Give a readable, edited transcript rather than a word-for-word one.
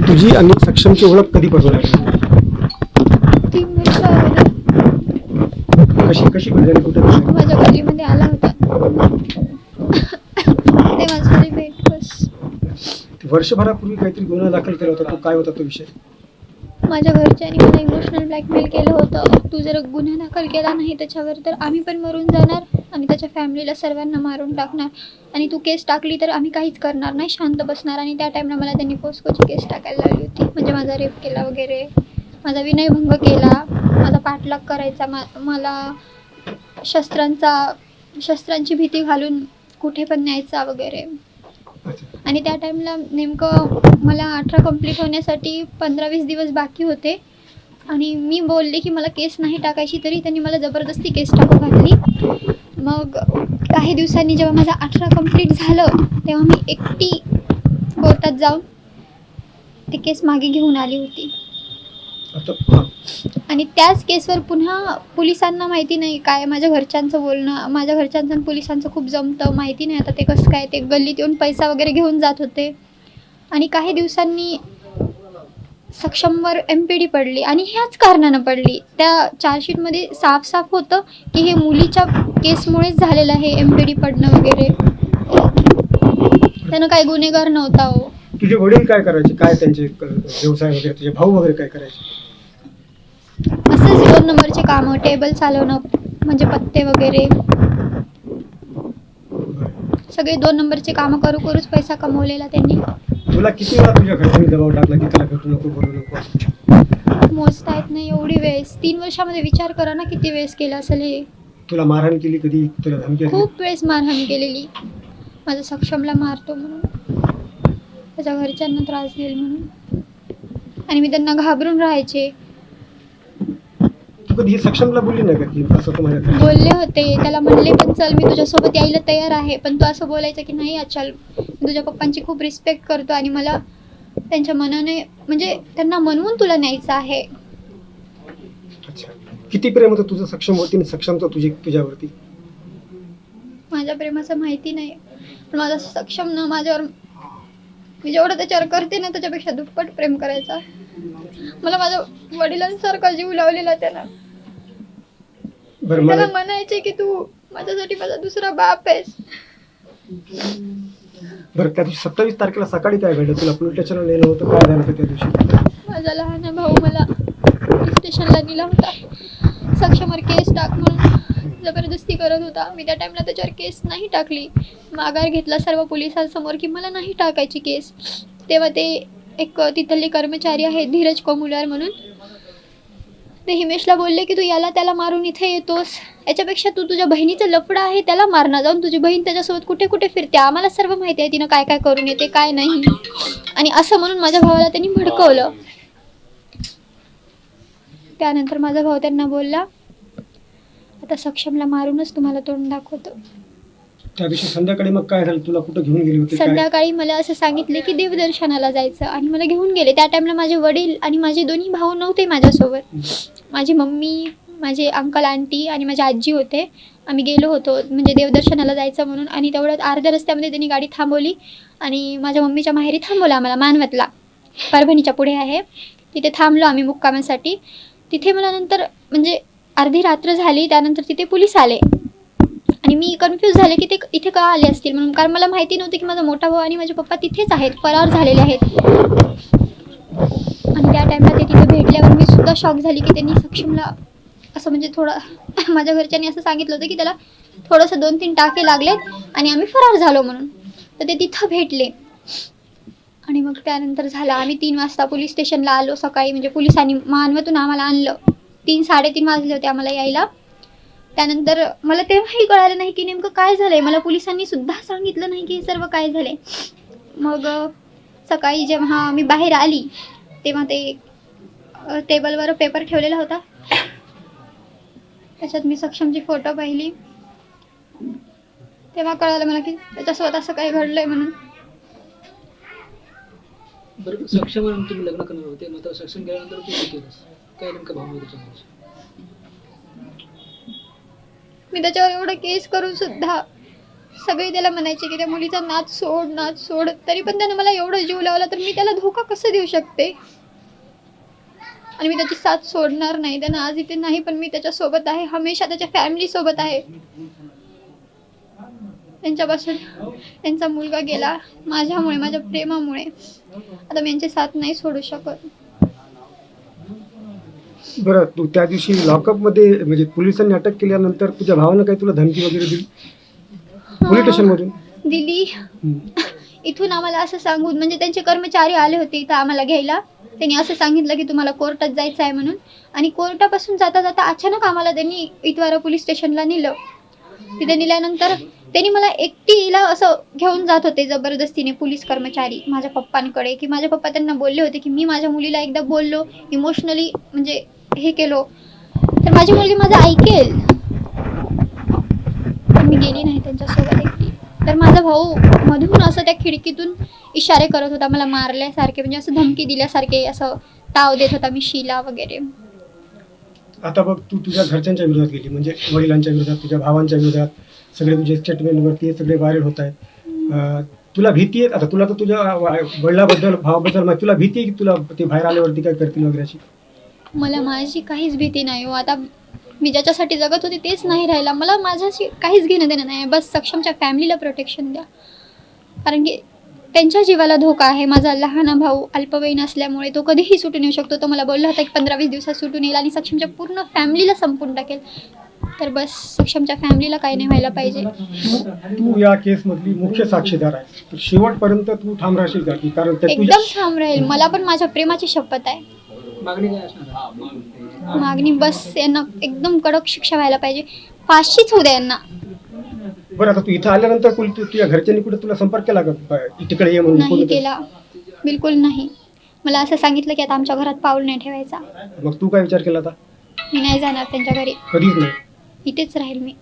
तुझी आणि सक्षमची ओळख कधीपासून आहे? 3 वर्ष अगोदर कशी कशी घडली, कुठे घडली? माझ्या गल्लीमध्ये आला होता तेव्हाच भेट बस. वर्षभरापूर्वी काहीतरी गुन्हा दाखल केला होता, तो काय होता तो विषय? माझ्या घरच्यांनी मला इमोशनल ब्लॅकमेल केलं होतं. तू जर गुन्हा दाखल केला नाही त्याच्यावर तर आम्ही पण मरून जाणार आणि त्याच्या फॅमिलीला सर्वांना मारून टाकणार, आणि तू केस टाकली तर आम्ही काहीच करणार नाही, शांत बसणार. आणि त्या टाईमला मला त्यांनी पोस्कोची केस टाकायला लावली होती. म्हणजे माझा रेप केला वगैरे, माझा विनयभंग केला, माझा पाठलाग करायचा, मला शस्त्रांची भीती घालून कुठे पण न्यायचा वगैरे. आणि त्या टाईमला नेमकं मला 18 कंप्लीट होण्यासाठी 15-20 दिवस बाकी होते, आणि मी बोलले की मला केस नाही टाकायची, तरी त्यांनी मला जबरदस्ती केस टाकू घातली. मग काही दिवसांनी जेव्हा माझा 18 कंप्लीट झालं तेव्हा मी एकटी कोर्टात जाऊन ते केस मागे घेऊन आली होती. आणि त्याच केसवर पुन्हा पोलिसांना माहिती नाही काय, माझ्या घरच्यांचं बोलणं, माझ्या घरच्यांचं आणि पोलिसांचं खूप जमतं, माहिती नाही आता ते कसं काय. ते गल्लीत येऊन पैसा वगैरे घेऊन जात होते. आणि काही दिवसांनी सक्षमवर MPD पडली, आणि ह्याच कारणानं पडली. त्या चार्जशीटमध्ये साफ होतं की हे मुलीच्या केसमुळेच झालेलं आहे MPD पडणं वगैरे. त्यानं काही गुन्हेगार नव्हता हो. तुझे वडील काय करायचे, काय त्यांचे व्यवसाय वगैरे, तुझे भाऊ वगैरे काय करायचे? असंच 2 नंबरचे कामं, टेबल चालवणं, म्हणजे पत्ते वगैरे, सगळे 2 नंबरचे कामं करूच पैसा कमवलेला त्यांनी. तुला किती वेळा तुझ्या घरच्यांनी दबाव टाकला की त्याला भेटू नको, बोलू नको? मोजता येत नाही एवढी वेळेस. 3 वर्षामध्ये विचार करा ना किती वेळेस केलं असेल हे. तुला मारहाण केली कधी, तुला धमकी दिली? खूप वेळेस मारहाण केलेली. माझ्या सक्षमला मारतो म्हणून, त्याच्या घरच्यांना त्रास देईल म्हणून, आणि मी त्यांना घाबरून राहायचे. तू कधी हे सक्षमला बोलली नाही का की असं तुम्हाला? बोलले होते, त्याला म्हणले पण चल मी तुझ्यासोबत यायला तयार आहे, पण तू असं बोलायचं की नाही चल, मी तुझ्या पप्पांची खूप रिस्पेक्ट करतो आणि मला त्यांच्या मनाने, म्हणजे त्यांना म्हणून तुला न्यायचं आहे. अच्छा, किती प्रेम होतं तुझं सक्षमवरती आणि सक्षमचं तुझ्यावरती? माझ्या प्रेमाचं माहिती नाही, पण माझा सक्षम ना माझ्यावर, मी जेवढं त्याच्यावर करते ना त्याच्यापेक्षा दुप्पट प्रेम करायचा. मला माझ्या वडिलांसारखा जीव लावलेला त्याला. त्याला म्हणायचे की तू माझ्यासाठी माझा दुसरा बाप आहेस. बरं, त्या दिवशी 27 तारखेला सकाळी काय घडलं? तुला पोलीस स्टेशनला नेलं होतं, काय झालं त्या दिवशी? माझा लहान भाऊ मला पोलीस स्टेशनला नेला होता. सक्षमवर केस टाक म्हणून जबरदस्ती करत होता. मी त्या टाइमला त्याच्यावर केस नाही टाकली, माघार घेतला सर्व पोलिसांसमोर की मला नाही टाकायची केस. तेव्हा ते एक तिथले कर्मचारी आहेत धीरज कोमुलार म्हणून, ते हिमेशला बोलले की तू याला त्याला मारून इथे येतोस, याच्यापेक्षा तू तुझ्या बहिणीचं लफडं आहे त्याला मारणं, जाऊन तुझी बहीण त्याच्यासोबत कुठे कुठे फिरते, आम्हाला सर्व माहिती आहे तिनं काय काय करून येते काय नाही. आणि असं म्हणून माझ्या भावाला त्यांनी भडकवलं. त्यानंतर माझा भाऊ त्यांना बोलला आता सक्षमला मारूनच तुम्हाला तोंड दाखवतो. त्या दिवशी संध्याकाळी मग काय झालं? तुला कुठं घेऊन गेली होती? संध्याकाळी मला असं सांगितले की देवदर्शनाला जायचं, आणि मला घेऊन गेले. त्या टाइमला माझे वडील आणि माझे दोन्ही भाऊ नव्हते माझ्यासोबत. माझी मम्मी, माझे अंकल आंटी आणि माझी आजी होते. आम्ही गेलो होतो म्हणजे देवदर्शनाला जायचं म्हणून, आणि तेवढ्यात अर्ध्या रस्त्यामध्ये त्यांनी गाडी थांबवली आणि माझ्या मम्मीच्या माहेरी थांबवलं आम्हाला, मानवतला, परभणीच्या पुढे आहे तिथे थांबलो आम्ही मुक्कामासाठी. तिथे मला नंतर म्हणजे अर्धी रात्र झाली, त्यानंतर तिथे पोलीस आले आणि मी कन्फ्यूज झाले की ते इथे का आले असतील म्हणून, कारण मला माहिती नव्हतं की माझा मोठा भाऊ आणि माझे पप्पा तिथेच आहेत, फरार झालेले आहेत. आणि त्या टाईमला ते तिथे भेटल्यावर मी सुद्धा शॉक झाली की त्यांनी सक्षमला असं म्हणजे थोडं माझ्या घरच्यांनी असं सांगितलं होतं की त्याला थोडंसं 2-3 टाके लागलेत आणि आम्ही फरार झालो म्हणून. तर ते तिथं भेटले आणि मग त्यानंतर झालं आम्ही 3 वाजता पोलीस स्टेशनला आलो सकाळी, म्हणजे पोलिसांनी मानवतून आम्हाला आणलं. 3-3:30 वाजले होते आम्हाला यायला. त्यानंतर मला तेव्हाही कळालं नाही की नेमकं काय झालंय, मला पोलिसांनी सुद्धा सांगितलं नाही की हे सर्व काय झालंय. मग सकाळी जेव्हा मी बाहेर आली तेव्हा ते टेबलवर पेपर ठेवलेला होता, त्याच्यात मी सक्षमची फोटो पाहिली, तेव्हा कळालं मला की त्याच्यासोबत असं काही घडलंय म्हणून. बरं, सक्षम म्हणून तुम्ही लग्न करणार होते, मग सक्षम गेल्यानंतर तू काय केलंस? काय नेमकं भाव आहे त्याच्यामध्ये? मी त्याच्यावर एवढं केस करून सुद्धा सगळे त्याला म्हणायचे की त्या मुलीचा नाच सोड, तरी पण त्यानं मला एवढं जीव लावला, तर मी त्याला धोका कसं देऊ शकते? आणि मी त्याची साथ सोडणार नाही. त्यानं आज इथे नाही, पण मी त्याच्यासोबत आहे, हमेशा त्याच्या फॅमिली सोबत आहे. त्यांच्यापासून त्यांचा मुलगा गेला माझ्यामुळे, माझ्या प्रेमामुळे. आता मी यांची साथ नाही सोडू शकत. बरं, तू त्या दिवशी लॉकअपमध्ये म्हणजे पोलिसांनी अटक केल्यानंतर तुझ्या भावानं काही तुला धमकी वगैरे दिली पोलीस स्टेशनमधून? दिली. इथून आम्हाला असं सांगून, म्हणजे त्यांचे कर्मचारी आले होते इथं आम्हाला घ्यायला. त्यांनी असं सांगितलं की तुम्हाला कोर्टात जायचं आहे म्हणून. आणि कोर्टापासून जाता जाता अचानक आम्हाला त्यांनी इतवारा पोलीस स्टेशनला नेलं. तिथे नेल्यानंतर त्यांनी मला एकटीला असं घेऊन जात होते जबरदस्तीने पोलीस कर्मचारी माझ्या पप्पांकडे, की माझे पप्पा त्यांना बोलले होते की मी माझ्या मुलीला एकदा बोललो, इमोशनली म्हणजे हे केलो तर माझी मुलगी माझं ऐकेल. पण मी गेली नाही त्यांच्यासोबत एकटी. तर माझा भाऊ मधून असं त्या खिडकीतून इशारे करत होता मला मारल्यासारखे, म्हणजे असं धमकी दिल्यासारखे, असं ताव देत होता मी शीला वगैरे. आता बघ, तू तुझ्या घरच्यांच्या विरोधात गेली, म्हणजे वडिलांच्या विरोधात, तुझ्या भावांच्या विरोधात. सगळे तुझे स्टेटमेंटवरती सगळे व्हायरल होत आहेत. तुला भीती आहे आता? तुला तर तुझ्या वडिलाबद्दल, भावाबद्दल माहिती, तुला भीती आहे की तुला ते बाहेर आल्यावरती काय करतील वगैरे अशी? मला माझी काहीच भीती नाही हो. आता मी ज्याच्यासाठी जगत होते तेच नाही राहिला. मला माझ्याशी काहीच घेणं देणं नाही. बस सक्षमच्या फॅमिलीला प्रोटेक्शन द्या, कारण की त्यांच्या जीवाला धोका आहे. माझा लहान भाऊ अल्पवयीन असल्यामुळे तो कधीही सुटून येऊ शकतो. तो मला बोलला होता की 15-20 दिवसात सुटून येईल आणि सक्षमच्या पूर्ण फॅमिलीला संपून टाकेल. तर बस सक्षमच्या फॅमिलीला काही नाही व्हायला पाहिजे. तू या केसमधली मुख्य साक्षीदार आहे, तर शेवटपर्यंत तू ठाम राहशील का? की कारण ते एकदम ठाम राहील. मला पण माझ्या प्रेमाची शपथ आहे. मागणी काय असणार? मागणी बस यांना एकदम कडक शिक्षा व्हायला पाहिजे. फाशीच होऊ द्या यांना. बरं, आता तू इथं आल्यानंतर तुझ्या घरच्यांनी कुठे तुला संपर्क केला का तिकडे ये म्हणून? नाही केला, बिलकुल नाही. मला असं सांगितलं की आता आमच्या घरात पाऊल नाही ठेवायचा. मग तू काय विचार केला आता? मी नाही जाणार त्यांच्या घरी, कधीच नाही. इथेच राहील मी.